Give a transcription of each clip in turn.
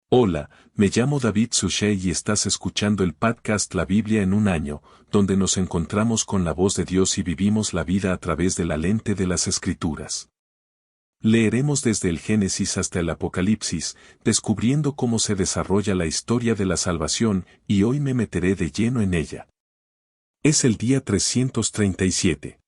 Hola, me llamo David Suchet y estás escuchando el podcast La Biblia en un año, donde nos encontramos con la voz de Dios y vivimos la vida a través de la lente de las Escrituras. Leeremos desde el Génesis hasta el Apocalipsis, descubriendo cómo se desarrolla la historia de la salvación, y hoy me meteré de lleno en ella. Es el día 337.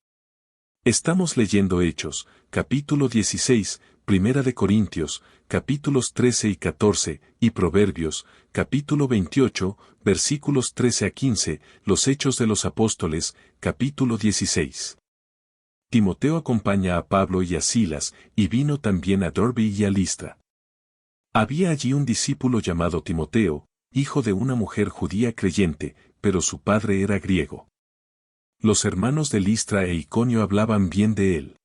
Estamos leyendo Hechos, capítulo 16, Primera de Corintios, capítulos 13 y 14, y Proverbios, capítulo 28, versículos 13 a 15, los Hechos de los Apóstoles, capítulo 16. Timoteo acompaña a Pablo y a Silas, y vino también a Derbe y a Listra. Había allí un discípulo llamado Timoteo, hijo de una mujer judía creyente, pero su padre era griego. Los hermanos de Listra e Iconio hablaban bien de él.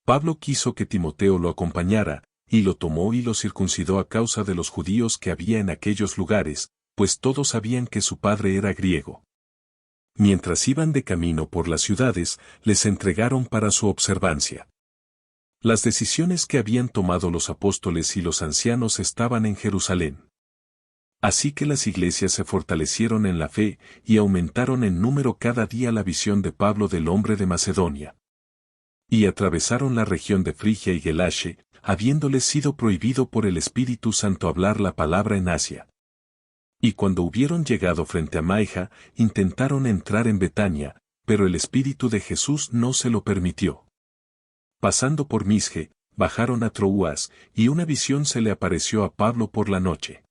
Pablo quiso que Timoteo lo acompañara, y lo tomó y lo circuncidó a causa de los judíos que había en aquellos lugares, pues todos sabían que su padre era griego. Mientras iban de camino por las ciudades, les entregaron para su observancia. Las decisiones que habían tomado los apóstoles y los ancianos estaban en Jerusalén. Así que las iglesias se fortalecieron en la fe y aumentaron en número cada día la visión de Pablo del hombre de Macedonia. Y atravesaron la región de Frigia y Galacia, habiéndoles sido prohibido por el Espíritu Santo hablar la palabra en Asia. Y cuando hubieron llegado frente a Maija, intentaron entrar en Betania, pero el Espíritu de Jesús no se lo permitió. Pasando por Misge, bajaron a Troas, y una visión se le apareció a Pablo por la noche.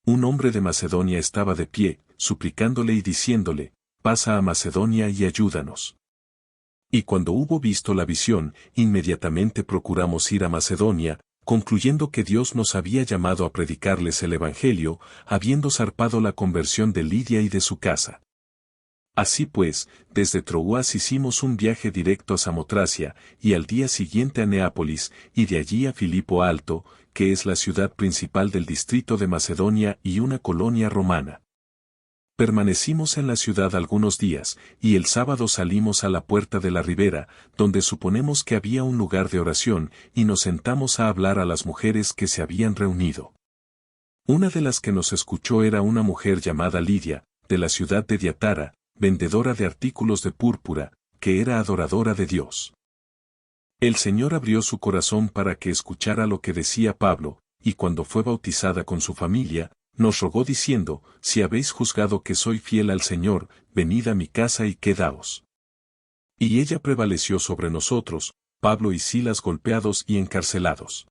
Un hombre de Macedonia estaba de pie, suplicándole y diciéndole, «Pasa a Macedonia y ayúdanos». Y cuando hubo visto la visión, inmediatamente procuramos ir a Macedonia, concluyendo que Dios nos había llamado a predicarles el Evangelio, habiendo zarpado la conversión de Lidia y de su casa. Así pues, desde Troas hicimos un viaje directo a Samotracia, y al día siguiente a Neápolis, y de allí a Filipo Alto, que es la ciudad principal del distrito de Macedonia y una colonia romana. Permanecimos en la ciudad algunos días, y el sábado salimos a la puerta de la ribera, donde suponemos que había un lugar de oración, y nos sentamos a hablar a las mujeres que se habían reunido. Una de las que nos escuchó era una mujer llamada Lidia, de la ciudad de Diatara, vendedora de artículos de púrpura, que era adoradora de Dios. El Señor abrió su corazón para que escuchara lo que decía Pablo, y cuando fue bautizada con su familia, nos rogó diciendo, «Si habéis juzgado que soy fiel al Señor, venid a mi casa y quedaos». Y ella prevaleció sobre nosotros, Pablo y Silas golpeados y encarcelados.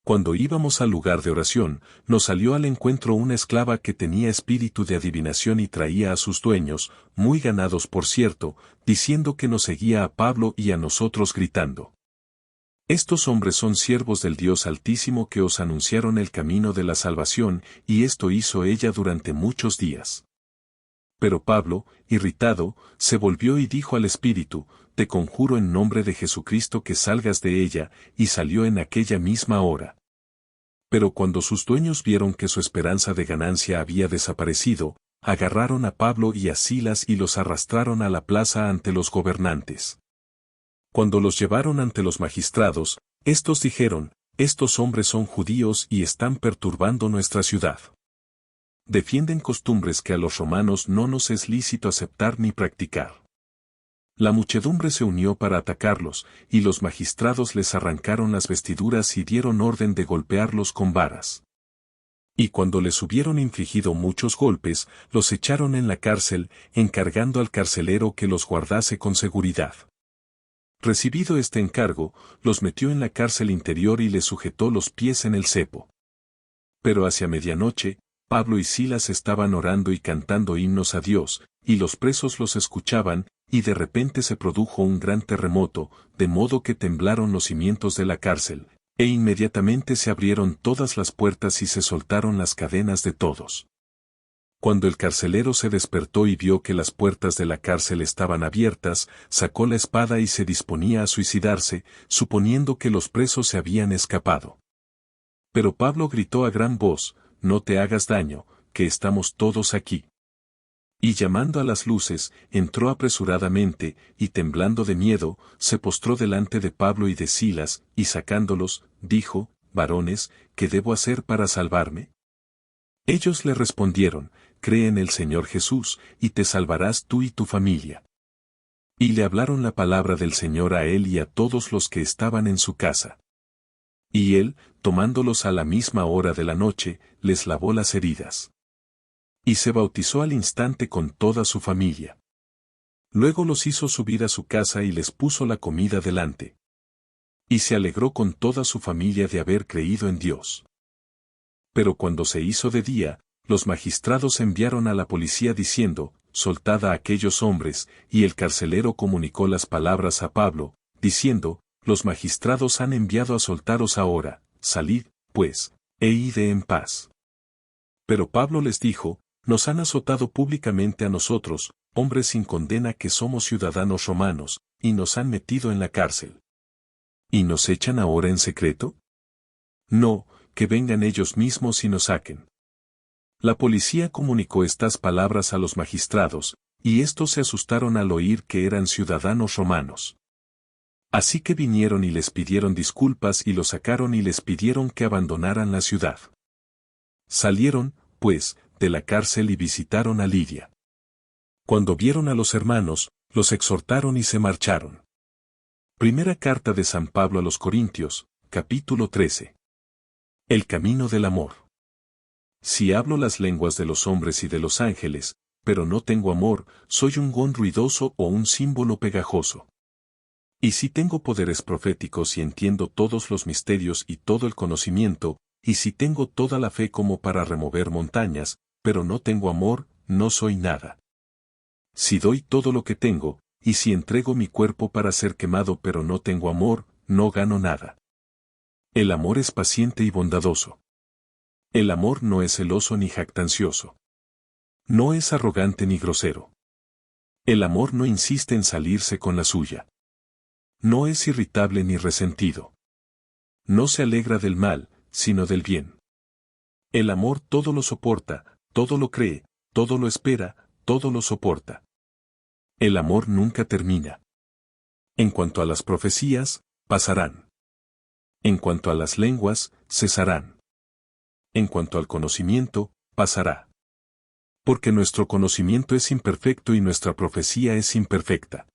Cuando íbamos al lugar de oración, nos salió al encuentro una esclava que tenía espíritu de adivinación y traía a sus dueños, muy ganados por cierto, diciendo que nos seguía a Pablo y a nosotros gritando. Estos hombres son siervos del Dios Altísimo que os anunciaron el camino de la salvación, y esto hizo ella durante muchos días. Pero Pablo, irritado, se volvió y dijo al espíritu, «Te conjuro en nombre de Jesucristo que salgas de ella», y salió en aquella misma hora. Pero cuando sus dueños vieron que su esperanza de ganancia había desaparecido, agarraron a Pablo y a Silas y los arrastraron a la plaza ante los gobernantes. Cuando los llevaron ante los magistrados, estos dijeron, «Estos hombres son judíos y están perturbando nuestra ciudad. Defienden costumbres que a los romanos no nos es lícito aceptar ni practicar». La muchedumbre se unió para atacarlos, y los magistrados les arrancaron las vestiduras y dieron orden de golpearlos con varas. Y cuando les hubieron infligido muchos golpes, los echaron en la cárcel, encargando al carcelero que los guardase con seguridad. Recibido este encargo, los metió en la cárcel interior y les sujetó los pies en el cepo. Pero hacia medianoche, Pablo y Silas estaban orando y cantando himnos a Dios, y los presos los escuchaban, y de repente se produjo un gran terremoto, de modo que temblaron los cimientos de la cárcel, e inmediatamente se abrieron todas las puertas y se soltaron las cadenas de todos. Cuando el carcelero se despertó y vio que las puertas de la cárcel estaban abiertas, sacó la espada y se disponía a suicidarse, suponiendo que los presos se habían escapado. Pero Pablo gritó a gran voz, «No te hagas daño, que estamos todos aquí». Y llamando a las luces, entró apresuradamente, y temblando de miedo, se postró delante de Pablo y de Silas, y sacándolos, dijo, varones, ¿qué debo hacer para salvarme? Ellos le respondieron, cree en el Señor Jesús, y te salvarás tú y tu familia. Y le hablaron la palabra del Señor a él y a todos los que estaban en su casa. Y él, tomándolos a la misma hora de la noche, les lavó las heridas. Y se bautizó al instante con toda su familia. Luego los hizo subir a su casa y les puso la comida delante. Y se alegró con toda su familia de haber creído en Dios. Pero cuando se hizo de día, los magistrados enviaron a la policía diciendo, soltad a aquellos hombres, y el carcelero comunicó las palabras a Pablo, diciendo, los magistrados han enviado a soltaros ahora, salid, pues, e id en paz. Pero Pablo les dijo, nos han azotado públicamente a nosotros, hombres sin condena que somos ciudadanos romanos, y nos han metido en la cárcel. ¿Y nos echan ahora en secreto? No, que vengan ellos mismos y nos saquen. La policía comunicó estas palabras a los magistrados, y estos se asustaron al oír que eran ciudadanos romanos. Así que vinieron y les pidieron disculpas y los sacaron y les pidieron que abandonaran la ciudad. Salieron, pues, de la cárcel y visitaron a Lidia. Cuando vieron a los hermanos, los exhortaron y se marcharon. Primera carta de San Pablo a los Corintios, capítulo 13. El camino del amor. Si hablo las lenguas de los hombres y de los ángeles, pero no tengo amor, soy un gong ruidoso o un símbolo pegajoso. Y si tengo poderes proféticos y entiendo todos los misterios y todo el conocimiento, y si tengo toda la fe como para remover montañas, pero no tengo amor, no soy nada. Si doy todo lo que tengo, y si entrego mi cuerpo para ser quemado pero no tengo amor, no gano nada. El amor es paciente y bondadoso. El amor no es celoso ni jactancioso. No es arrogante ni grosero. El amor no insiste en salirse con la suya. No es irritable ni resentido. No se alegra del mal, sino del bien. El amor todo lo soporta, todo lo cree, todo lo espera, todo lo soporta. El amor nunca termina. En cuanto a las profecías, pasarán. En cuanto a las lenguas, cesarán. En cuanto al conocimiento, pasará. Porque nuestro conocimiento es imperfecto y nuestra profecía es imperfecta.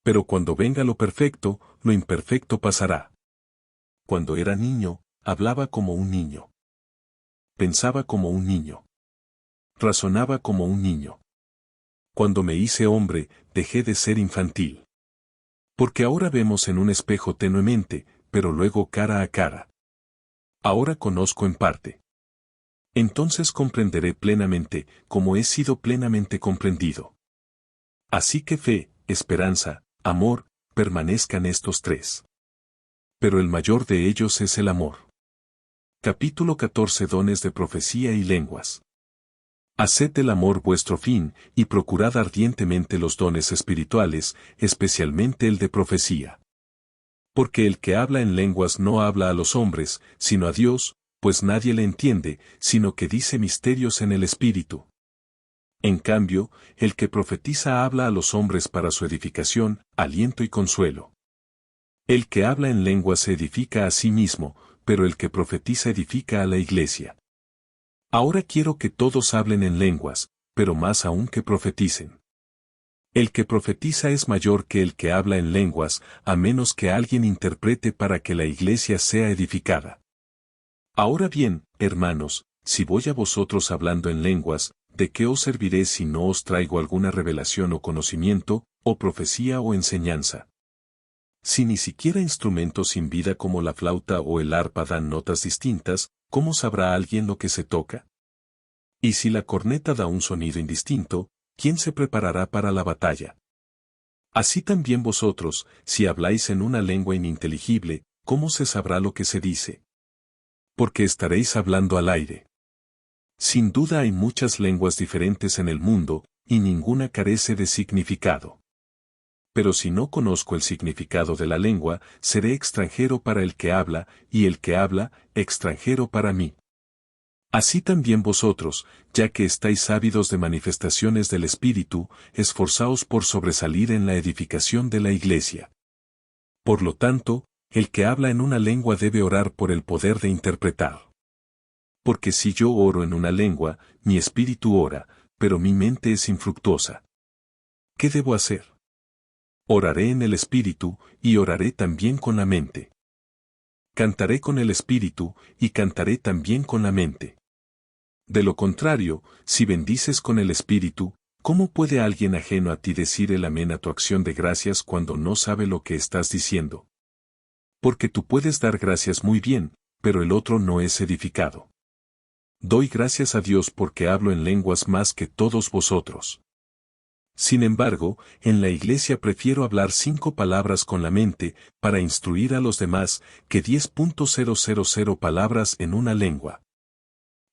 Pero cuando venga lo perfecto, lo imperfecto pasará. Cuando era niño, hablaba como un niño. Pensaba como un niño. Razonaba como un niño. Cuando me hice hombre, dejé de ser infantil. Porque ahora vemos en un espejo tenuemente, pero luego cara a cara. Ahora conozco en parte. Entonces comprenderé plenamente, como he sido plenamente comprendido. Así que fe, esperanza, amor, permanezcan estos tres. Pero el mayor de ellos es el amor. Capítulo 14. Dones de profecía y lenguas. Haced del amor vuestro fin, y procurad ardientemente los dones espirituales, especialmente el de profecía. Porque el que habla en lenguas no habla a los hombres, sino a Dios, pues nadie le entiende, sino que dice misterios en el Espíritu. En cambio, el que profetiza habla a los hombres para su edificación, aliento y consuelo. El que habla en lenguas se edifica a sí mismo, pero el que profetiza edifica a la iglesia. Ahora quiero que todos hablen en lenguas, pero más aún que profeticen. El que profetiza es mayor que el que habla en lenguas, a menos que alguien interprete para que la iglesia sea edificada. Ahora bien, hermanos, si voy a vosotros hablando en lenguas, ¿de qué os serviré si no os traigo alguna revelación o conocimiento, o profecía o enseñanza? Si ni siquiera instrumentos sin vida como la flauta o el arpa dan notas distintas, ¿cómo sabrá alguien lo que se toca? Y si la corneta da un sonido indistinto, ¿quién se preparará para la batalla? Así también vosotros, si habláis en una lengua ininteligible, ¿cómo se sabrá lo que se dice? Porque estaréis hablando al aire. Sin duda hay muchas lenguas diferentes en el mundo, y ninguna carece de significado. Pero si no conozco el significado de la lengua, seré extranjero para el que habla, y el que habla, extranjero para mí. Así también vosotros, ya que estáis ávidos de manifestaciones del Espíritu, esforzaos por sobresalir en la edificación de la Iglesia. Por lo tanto, El que habla en una lengua debe orar por el poder de interpretar. Porque si yo oro en una lengua, mi espíritu ora, pero mi mente es infructuosa. ¿Qué debo hacer? Oraré en el espíritu, y oraré también con la mente. Cantaré con el espíritu, y cantaré también con la mente. De lo contrario, si bendices con el espíritu, ¿cómo puede alguien ajeno a ti decir el amén a tu acción de gracias cuando no sabe lo que estás diciendo? Porque tú puedes dar gracias muy bien, pero el otro no es edificado. Doy gracias a Dios porque hablo en lenguas más que todos vosotros. Sin embargo, en la iglesia prefiero hablar 5 palabras con la mente, para instruir a los demás, que 10.000 palabras en una lengua.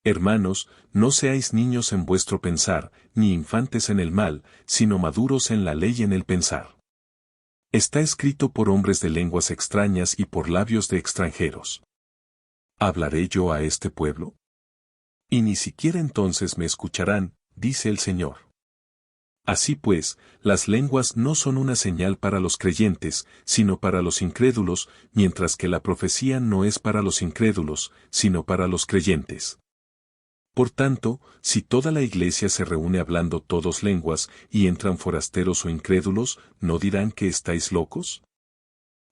Hermanos, no seáis niños en vuestro pensar, ni infantes en el mal, sino maduros en la ley y en el pensar. Está escrito por hombres de lenguas extrañas y por labios de extranjeros. ¿Hablaré yo a este pueblo? Y ni siquiera entonces me escucharán, dice el Señor. Así pues, las lenguas no son una señal para los creyentes, sino para los incrédulos, mientras que la profecía no es para los incrédulos, sino para los creyentes. Por tanto, si toda la iglesia se reúne hablando todos lenguas, y entran forasteros o incrédulos, ¿no dirán que estáis locos?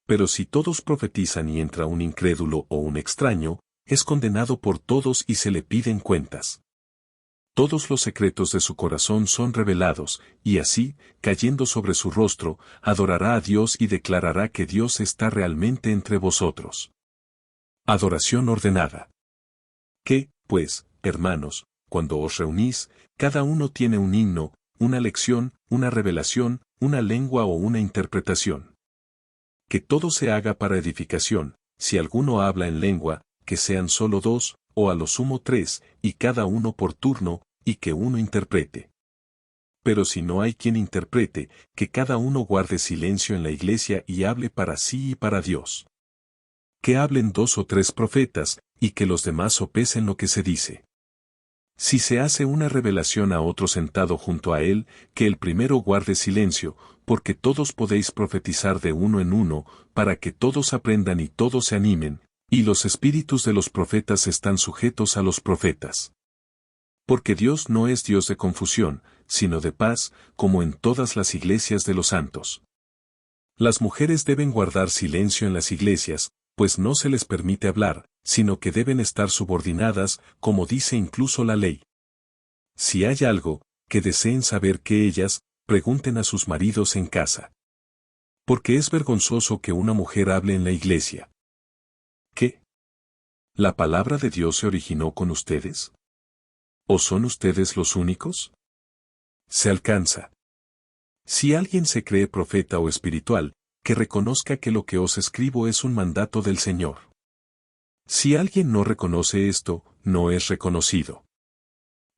Pero si todos profetizan y entra un incrédulo o un extraño, es condenado por todos y se le piden cuentas. Todos los secretos de su corazón son revelados, y así, cayendo sobre su rostro, adorará a Dios y declarará que Dios está realmente entre vosotros. Adoración ordenada. ¿Qué, pues, hermanos, cuando os reunís, cada uno tiene un himno, una lección, una revelación, una lengua o una interpretación? Que todo se haga para edificación, si alguno habla en lengua, que sean solo 2, o a lo sumo 3, y cada uno por turno, y que uno interprete. Pero si no hay quien interprete, que cada uno guarde silencio en la iglesia y hable para sí y para Dios. Que hablen 2 o 3 profetas, y que los demás sopesen lo que se dice. Si se hace una revelación a otro sentado junto a él, que el primero guarde silencio, porque todos podéis profetizar de uno en uno, para que todos aprendan y todos se animen, y los espíritus de los profetas están sujetos a los profetas. Porque Dios no es Dios de confusión, sino de paz, como en todas las iglesias de los santos. Las mujeres deben guardar silencio en las iglesias, pues no se les permite hablar, sino que deben estar subordinadas, como dice incluso la ley. Si hay algo, que deseen saber que ellas, pregunten a sus maridos en casa. Porque es vergonzoso que una mujer hable en la iglesia. ¿Qué? ¿La palabra de Dios se originó con ustedes? ¿O son ustedes los únicos? Se alcanza. Si alguien se cree profeta o espiritual, que reconozca que lo que os escribo es un mandato del Señor. Si alguien no reconoce esto, no es reconocido.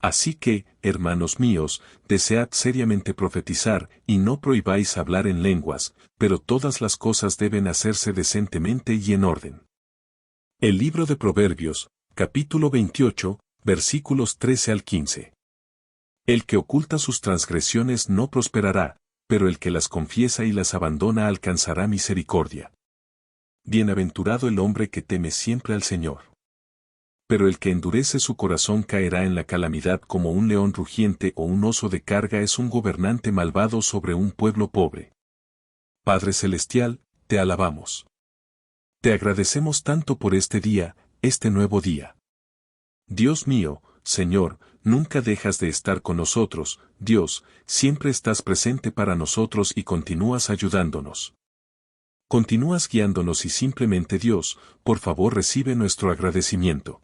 Así que, hermanos míos, desead seriamente profetizar, y no prohibáis hablar en lenguas, pero todas las cosas deben hacerse decentemente y en orden. El libro de Proverbios, capítulo 28, versículos 13 al 15. El que oculta sus transgresiones no prosperará, pero el que las confiesa y las abandona alcanzará misericordia. Bienaventurado el hombre que teme siempre al Señor. Pero el que endurece su corazón caerá en la calamidad como un león rugiente o un oso de carga es un gobernante malvado sobre un pueblo pobre. Padre Celestial, te alabamos. Te agradecemos tanto por este día, este nuevo día. Dios mío, Señor, nunca dejas de estar con nosotros, Dios, siempre estás presente para nosotros y continúas ayudándonos. Continúas guiándonos y simplemente Dios, por favor recibe nuestro agradecimiento.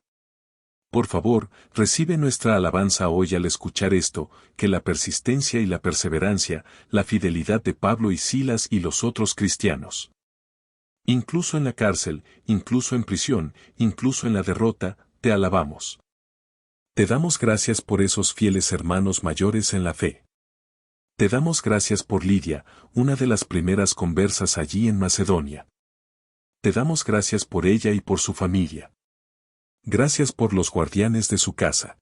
Por favor, recibe nuestra alabanza hoy al escuchar esto, que la persistencia y la perseverancia, la fidelidad de Pablo y Silas y los otros cristianos. Incluso en la cárcel, incluso en prisión, incluso en la derrota, te alabamos. Te damos gracias por esos fieles hermanos mayores en la fe. Te damos gracias por Lidia, una de las primeras conversas allí en Macedonia. Te damos gracias por ella y por su familia. Gracias por los guardianes de su casa.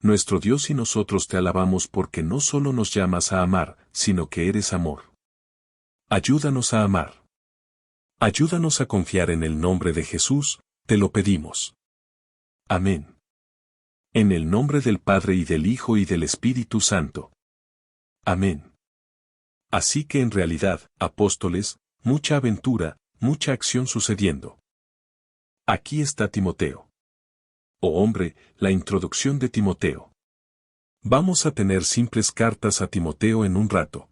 Nuestro Dios y nosotros te alabamos porque no solo nos llamas a amar, sino que eres amor. Ayúdanos a amar. Ayúdanos a confiar en el nombre de Jesús, te lo pedimos. Amén. En el nombre del Padre y del Hijo y del Espíritu Santo. Amén. Así que en realidad, apóstoles, mucha aventura, mucha acción sucediendo. Aquí está Timoteo. Oh hombre, la introducción de Timoteo. Vamos a tener simples cartas a Timoteo en un rato.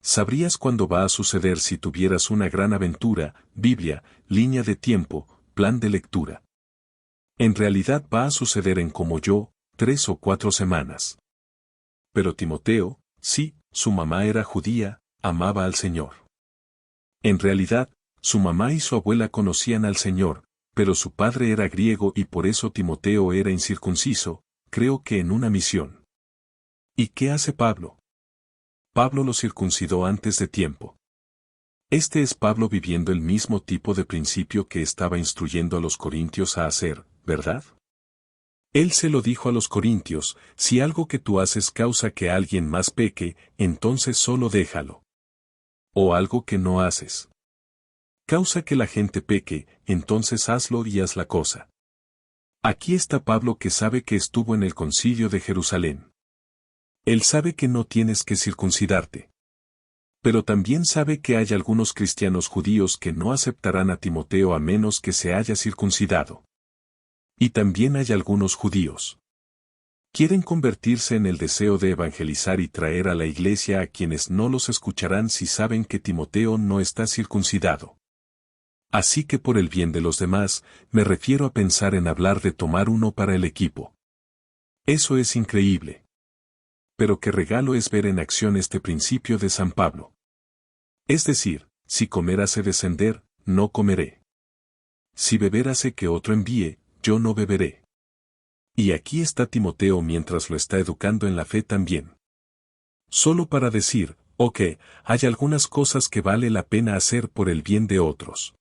¿Sabrías cuándo va a suceder si tuvieras una gran aventura, Biblia, línea de tiempo, plan de lectura? En realidad va a suceder en como yo, 3 o 4 semanas. Pero Timoteo, sí, su mamá era judía, amaba al Señor. En realidad, su mamá y su abuela conocían al Señor, pero su padre era griego y por eso Timoteo era incircunciso, creo que en una misión. ¿Y qué hace Pablo? Pablo lo circuncidó antes de tiempo. Este es Pablo viviendo el mismo tipo de principio que estaba instruyendo a los corintios a hacer, ¿verdad? Él se lo dijo a los corintios, si algo que tú haces causa que alguien más peque, entonces solo déjalo. O algo que no haces causa que la gente peque, entonces hazlo y haz la cosa. Aquí está Pablo que sabe que estuvo en el concilio de Jerusalén. Él sabe que no tienes que circuncidarte. Pero también sabe que hay algunos cristianos judíos que no aceptarán a Timoteo a menos que se haya circuncidado. Y también hay algunos judíos. Quieren convertirse en el deseo de evangelizar y traer a la iglesia a quienes no los escucharán si saben que Timoteo no está circuncidado. Así que por el bien de los demás, me refiero a pensar en hablar de tomar uno para el equipo. Eso es increíble. Pero qué regalo es ver en acción este principio de San Pablo. Es decir, si comer hace descender, no comeré. Si beber hace que otro envíe, yo no beberé. Y aquí está Timoteo mientras lo está educando en la fe también. Solo para decir, ok, hay algunas cosas que vale la pena hacer por el bien de otros.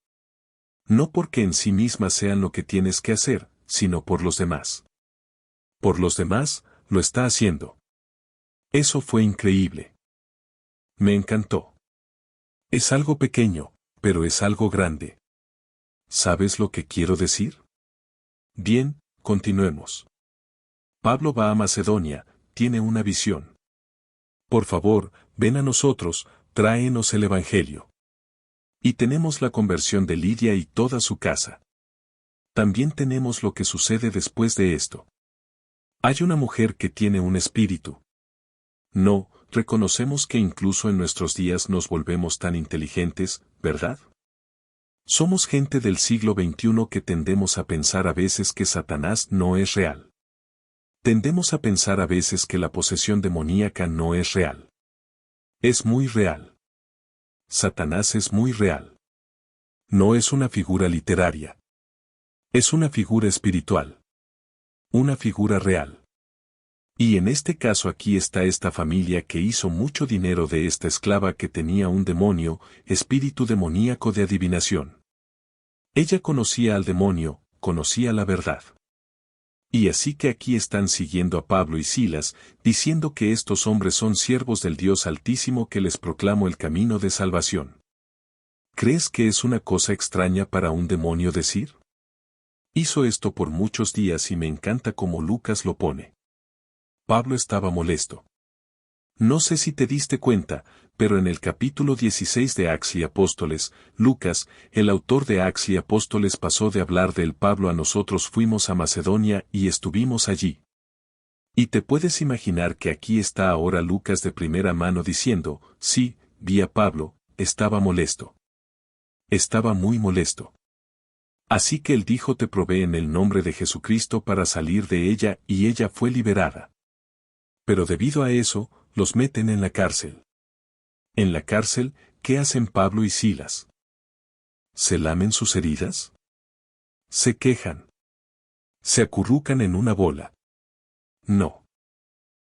No porque en sí mismas sean lo que tienes que hacer, sino por los demás. Por los demás, lo está haciendo. Eso fue increíble. Me encantó. Es algo pequeño, pero es algo grande. ¿Sabes lo que quiero decir? Bien, continuemos. Pablo va a Macedonia, tiene una visión. Por favor, ven a nosotros, tráenos el Evangelio. Y tenemos la conversión de Lidia y toda su casa. También tenemos lo que sucede después de esto. Hay una mujer que tiene un espíritu. No, reconocemos que incluso en nuestros días nos volvemos tan inteligentes, ¿verdad? Somos gente del siglo XXI que tendemos a pensar a veces que Satanás no es real. Tendemos a pensar a veces que la posesión demoníaca no es real. Es muy real. Satanás es muy real. No es una figura literaria. Es una figura espiritual. Una figura real. Y en este caso aquí está esta familia que hizo mucho dinero de esta esclava que tenía un demonio, espíritu demoníaco de adivinación. Ella conocía al demonio, conocía la verdad. Y así que aquí están siguiendo a Pablo y Silas, diciendo que estos hombres son siervos del Dios Altísimo que les proclamo el camino de salvación. ¿Crees que es una cosa extraña para un demonio decir? Hizo esto por muchos días y me encanta como Lucas lo pone. Pablo estaba molesto. No sé si te diste cuenta, pero en el capítulo 16 de Acts y Apóstoles, Lucas, el autor de Acts y Apóstoles pasó de hablar del Pablo a nosotros fuimos a Macedonia y estuvimos allí. Y te puedes imaginar que aquí está ahora Lucas de primera mano diciendo, sí, vi a Pablo, estaba molesto. Estaba muy molesto. Así que él dijo te probé en el nombre de Jesucristo para salir de ella y ella fue liberada. Pero debido a eso, los meten en la cárcel. En la cárcel, ¿qué hacen Pablo y Silas? ¿Se lamen sus heridas? ¿Se quejan? ¿Se acurrucan en una bola? No.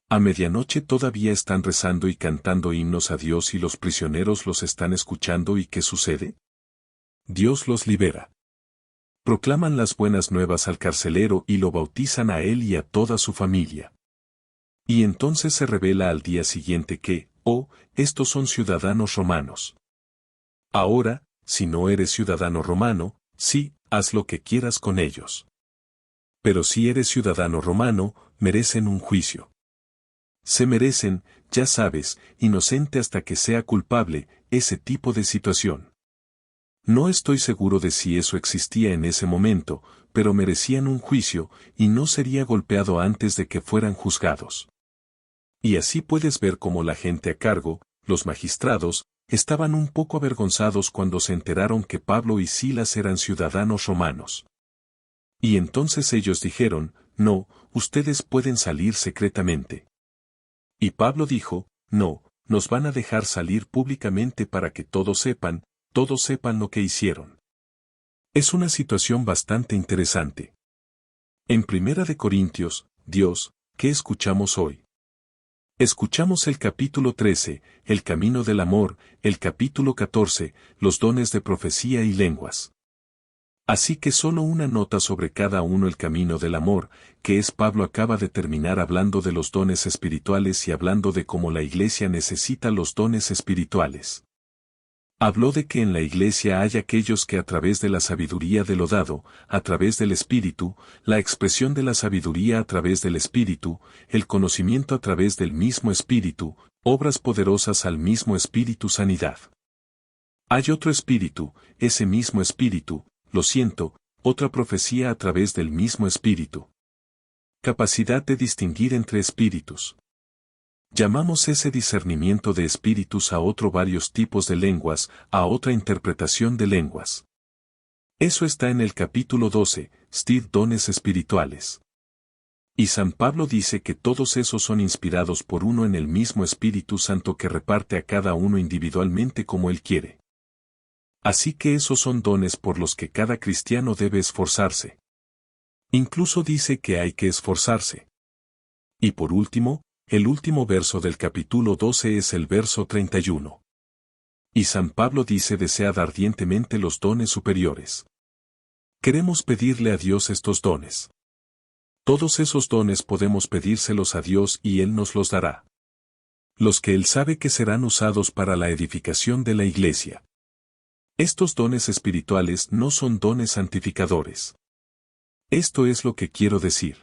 A medianoche todavía están rezando y cantando himnos a Dios y los prisioneros los están escuchando ¿y qué sucede? Dios los libera. Proclaman las buenas nuevas al carcelero y lo bautizan a él y a toda su familia. Y entonces se revela al día siguiente que, estos son ciudadanos romanos. Ahora, si no eres ciudadano romano, sí, haz lo que quieras con ellos. Pero si eres ciudadano romano, merecen un juicio. Se merecen, ya sabes, inocente hasta que sea culpable, ese tipo de situación. No estoy seguro de si eso existía en ese momento, pero merecían un juicio, y no sería golpeado antes de que fueran juzgados. Y así puedes ver cómo la gente a cargo, los magistrados, estaban un poco avergonzados cuando se enteraron que Pablo y Silas eran ciudadanos romanos. Y entonces ellos dijeron, no, ustedes pueden salir secretamente. Y Pablo dijo, no, nos van a dejar salir públicamente para que todos sepan lo que hicieron. Es una situación bastante interesante. En Primera de Corintios, Dios, ¿qué escuchamos hoy? Escuchamos el capítulo 13, el camino del amor, el capítulo 14, los dones de profecía y lenguas. Así que solo una nota sobre cada uno. El camino del amor, que es Pablo acaba de terminar hablando de los dones espirituales y hablando de cómo la iglesia necesita los dones espirituales. Habló de que en la iglesia hay aquellos que a través de la sabiduría de lo dado, a través del Espíritu, la expresión de la sabiduría a través del Espíritu, el conocimiento a través del mismo Espíritu, obras poderosas al mismo Espíritu, sanidad. Hay otro Espíritu, ese mismo Espíritu, lo siento, otra profecía a través del mismo Espíritu. Capacidad de distinguir entre espíritus. Llamamos ese discernimiento de espíritus a otro varios tipos de lenguas, a otra interpretación de lenguas. Eso está en el capítulo 12, dones espirituales. Y San Pablo dice que todos esos son inspirados por uno en el mismo Espíritu Santo que reparte a cada uno individualmente como él quiere. Así que esos son dones por los que cada cristiano debe esforzarse. Incluso dice que hay que esforzarse. Y por último, el último verso del capítulo 12 es el verso 31. Y San Pablo dice: desead ardientemente los dones superiores. Queremos pedirle a Dios estos dones. Todos esos dones podemos pedírselos a Dios y Él nos los dará. Los que Él sabe que serán usados para la edificación de la iglesia. Estos dones espirituales no son dones santificadores. Esto es lo que quiero decir.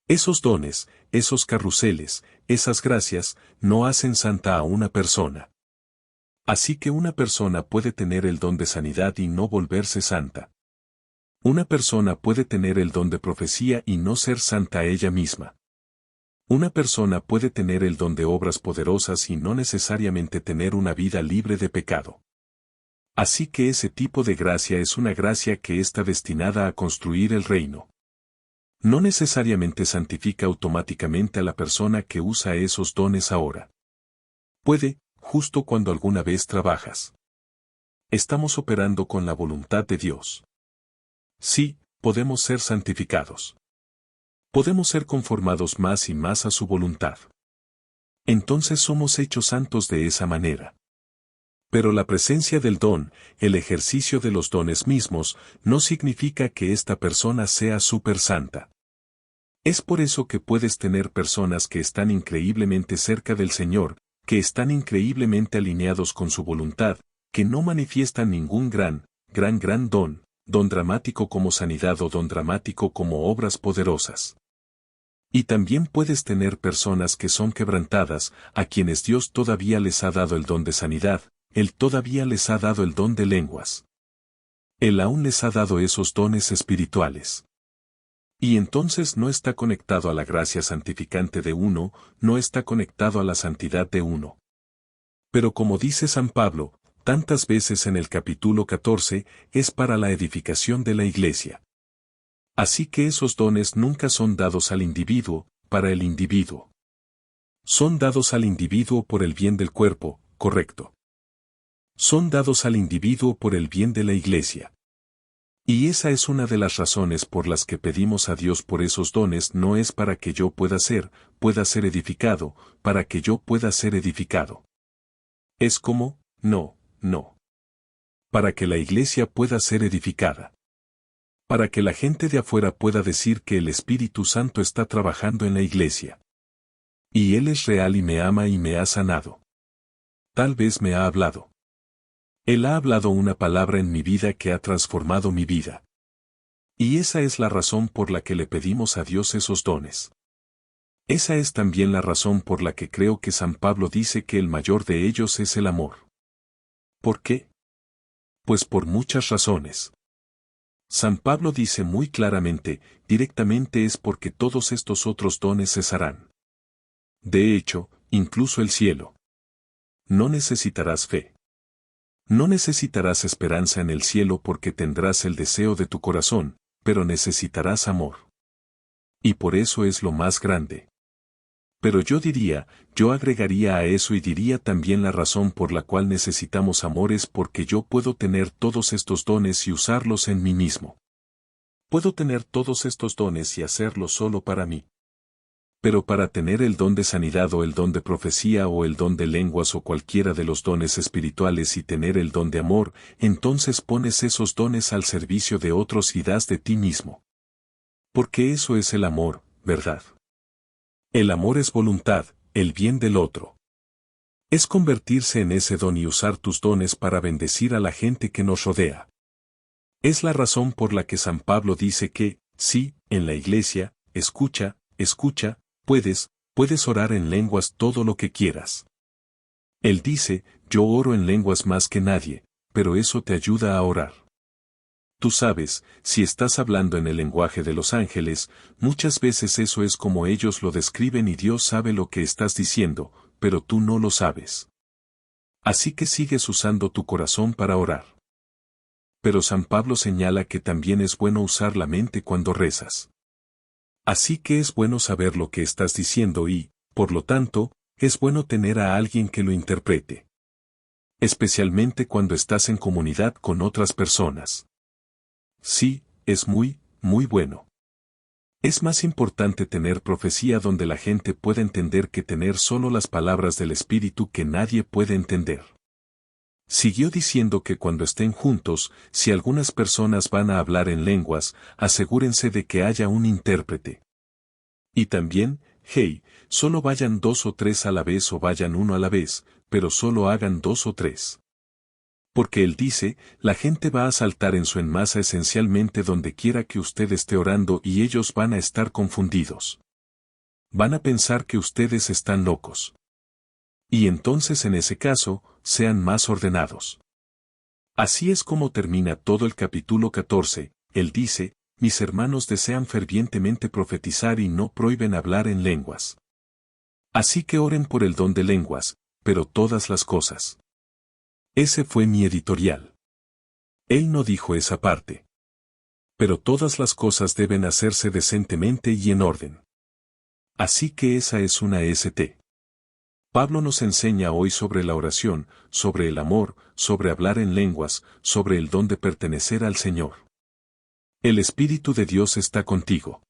Esos dones, esos carruseles, esas gracias, no hacen santa a una persona. Así que una persona puede tener el don de sanidad y no volverse santa. Una persona puede tener el don de profecía y no ser santa ella misma. Una persona puede tener el don de obras poderosas y no necesariamente tener una vida libre de pecado. Así que ese tipo de gracia es una gracia que está destinada a construir el reino. No necesariamente santifica automáticamente a la persona que usa esos dones ahora. Puede, justo cuando alguna vez trabajas. Estamos operando con la voluntad de Dios. Sí, podemos ser santificados. Podemos ser conformados más y más a su voluntad. Entonces somos hechos santos de esa manera. Pero la presencia del don, el ejercicio de los dones mismos, no significa que esta persona sea súper santa. Es por eso que puedes tener personas que están increíblemente cerca del Señor, que están increíblemente alineados con su voluntad, que no manifiestan ningún gran don dramático como sanidad o don dramático como obras poderosas. Y también puedes tener personas que son quebrantadas, a quienes Dios todavía les ha dado el don de sanidad, Él todavía les ha dado el don de lenguas. Él aún les ha dado esos dones espirituales. Y entonces no está conectado a la gracia santificante de uno, no está conectado a la santidad de uno. Pero como dice San Pablo, tantas veces en el capítulo 14, es para la edificación de la iglesia. Así que esos dones nunca son dados al individuo, para el individuo. Son dados al individuo por el bien del cuerpo, correcto. Son dados al individuo por el bien de la iglesia. Y esa es una de las razones por las que pedimos a Dios por esos dones. No es para que yo pueda ser edificado, para que yo pueda ser edificado. Es como, no. Para que la iglesia pueda ser edificada. Para que la gente de afuera pueda decir que el Espíritu Santo está trabajando en la iglesia. Y Él es real y me ama y me ha sanado. Tal vez me ha hablado. Él ha hablado una palabra en mi vida que ha transformado mi vida. Y esa es la razón por la que le pedimos a Dios esos dones. Esa es también la razón por la que creo que San Pablo dice que el mayor de ellos es el amor. ¿Por qué? Pues por muchas razones. San Pablo dice muy claramente, directamente es porque todos estos otros dones cesarán. De hecho, incluso el cielo. No necesitarás fe. No necesitarás esperanza en el cielo porque tendrás el deseo de tu corazón, pero necesitarás amor. Y por eso es lo más grande. Pero yo agregaría a eso y diría también la razón por la cual necesitamos amor es porque yo puedo tener todos estos dones y usarlos en mí mismo. Puedo tener todos estos dones y hacerlos solo para mí. Pero para tener el don de sanidad o el don de profecía o el don de lenguas o cualquiera de los dones espirituales y tener el don de amor, entonces pones esos dones al servicio de otros y das de ti mismo. Porque eso es el amor, ¿verdad? El amor es voluntad, el bien del otro. Es convertirse en ese don y usar tus dones para bendecir a la gente que nos rodea. Es la razón por la que San Pablo dice que, sí, en la iglesia, escucha, puedes orar en lenguas todo lo que quieras. Él dice, yo oro en lenguas más que nadie, pero eso te ayuda a orar. Tú sabes, si estás hablando en el lenguaje de los ángeles, muchas veces eso es como ellos lo describen y Dios sabe lo que estás diciendo, pero tú no lo sabes. Así que sigues usando tu corazón para orar. Pero San Pablo señala que también es bueno usar la mente cuando rezas. Así que es bueno saber lo que estás diciendo y, por lo tanto, es bueno tener a alguien que lo interprete. Especialmente cuando estás en comunidad con otras personas. Sí, es muy bueno. Es más importante tener profecía donde la gente pueda entender que tener solo las palabras del Espíritu que nadie puede entender. Siguió diciendo que cuando estén juntos, si algunas personas van a hablar en lenguas, asegúrense de que haya un intérprete. Y también, solo vayan 2 o 3 a la vez o vayan uno a la vez, pero solo hagan 2 o 3. Porque él dice, la gente va a saltar en masa esencialmente donde quiera que usted esté orando y ellos van a estar confundidos. Van a pensar que ustedes están locos. Y entonces en ese caso, sean más ordenados. Así es como termina todo el capítulo 14, él dice, mis hermanos desean fervientemente profetizar y no prohíben hablar en lenguas. Así que oren por el don de lenguas, pero todas las cosas. Ese fue mi editorial. Él no dijo esa parte. Pero todas las cosas deben hacerse decentemente y en orden. Así que esa es una St. Pablo nos enseña hoy sobre la oración, sobre el amor, sobre hablar en lenguas, sobre el don de pertenecer al Señor. El Espíritu de Dios está contigo.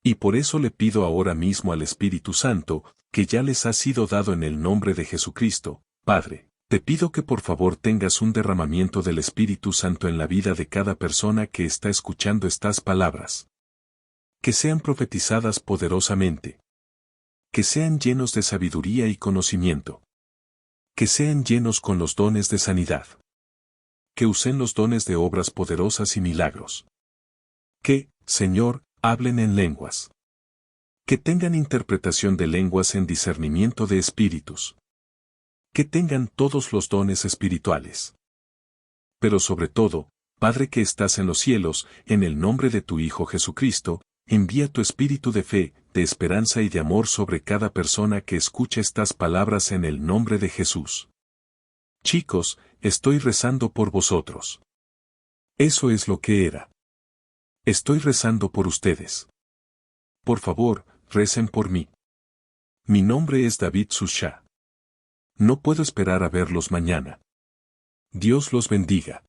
Y por eso le pido ahora mismo al Espíritu Santo, que ya les ha sido dado en el nombre de Jesucristo, Padre. Te pido que por favor tengas un derramamiento del Espíritu Santo en la vida de cada persona que está escuchando estas palabras. Que sean profetizadas poderosamente. Que sean llenos de sabiduría y conocimiento. Que sean llenos con los dones de sanidad. Que usen los dones de obras poderosas y milagros. Que, Señor, hablen en lenguas. Que tengan interpretación de lenguas en discernimiento de espíritus. Que tengan todos los dones espirituales. Pero sobre todo, Padre que estás en los cielos, en el nombre de tu Hijo Jesucristo, envía tu espíritu de fe, de esperanza y de amor sobre cada persona que escuche estas palabras en el nombre de Jesús. Chicos, estoy rezando por vosotros. Eso es lo que era. Estoy rezando por ustedes. Por favor, recen por mí. Mi nombre es David Susha. No puedo esperar a verlos mañana. Dios los bendiga.